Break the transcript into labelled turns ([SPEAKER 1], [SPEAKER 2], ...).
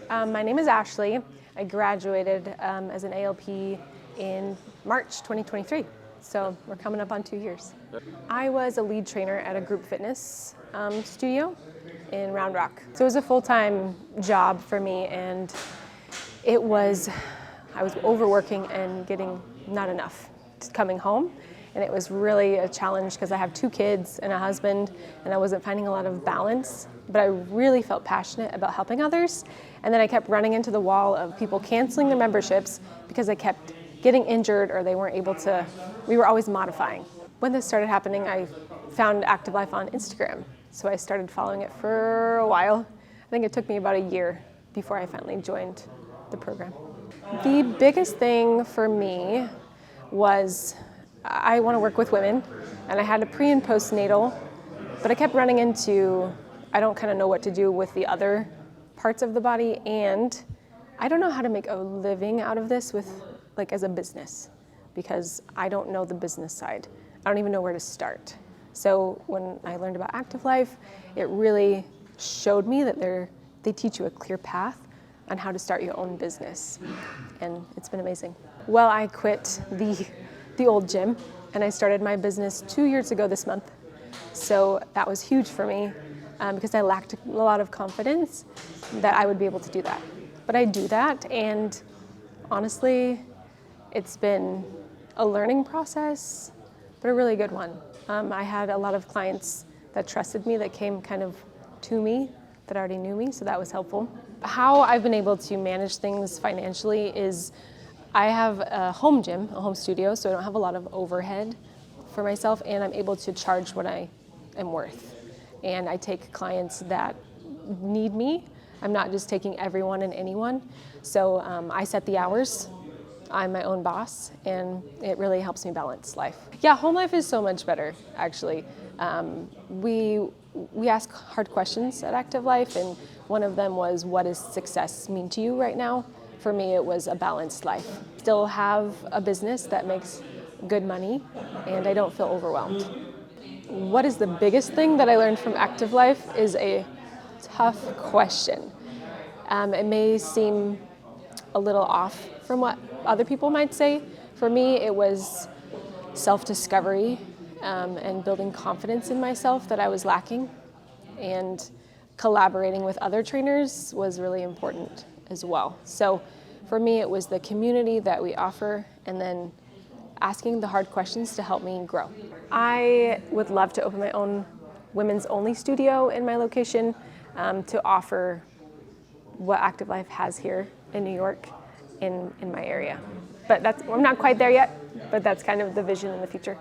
[SPEAKER 1] My name is Ashley. I graduated as an ALP in March 2023, so we're coming up on 2 years. I was a lead trainer at a group fitness studio in Round Rock. So it was a full-time job for me, and I was overworking and getting not enough coming home. And it was really a challenge because I have 2 kids and a husband, and I wasn't finding a lot of balance, but I really felt passionate about helping others. And then I kept running into the wall of people canceling their memberships because they kept getting injured or they weren't able to, we were always modifying. When this started happening, I found Active Life on Instagram. So I started following it for a while. I think it took me about a year before I finally joined the program. The biggest thing for me was I want to work with women, and I had a pre and postnatal, but I kept running into, I don't kind of know what to do with the other parts of the body, and I don't know how to make a living out of this as a business, because I don't know the business side. I don't even know where to start. So when I learned about Active Life, it really showed me that they teach you a clear path on how to start your own business, and it's been amazing. Well, I quit the old gym, and I started my business 2 years ago this month. So that was huge for me because I lacked a lot of confidence that I would be able to do that. But I do that, and honestly, it's been a learning process, but a really good one. I had a lot of clients that trusted me, that came kind of to me, that already knew me, so that was helpful. How I've been able to manage things financially is I have a home gym, a home studio, so I don't have a lot of overhead for myself, and I'm able to charge what I am worth. And I take clients that need me. I'm not just taking everyone and anyone. So I set the hours. I'm my own boss, and it really helps me balance life. Yeah, home life is so much better, actually. We ask hard questions at Active Life, and one of them was, what does success mean to you right now? For me, it was a balanced life. Still have a business that makes good money, and I don't feel overwhelmed. What is the biggest thing that I learned from Active Life is a tough question. It may seem a little off from what other people might say. For me, it was self-discovery and building confidence in myself that I was lacking, and collaborating with other trainers was really important as well. So for me, it was the community that we offer, and then asking the hard questions to help me grow. I would love to open my own women's only studio in my location to offer what Active Life has here in New York in my area. But I'm not quite there yet, but that's kind of the vision in the future.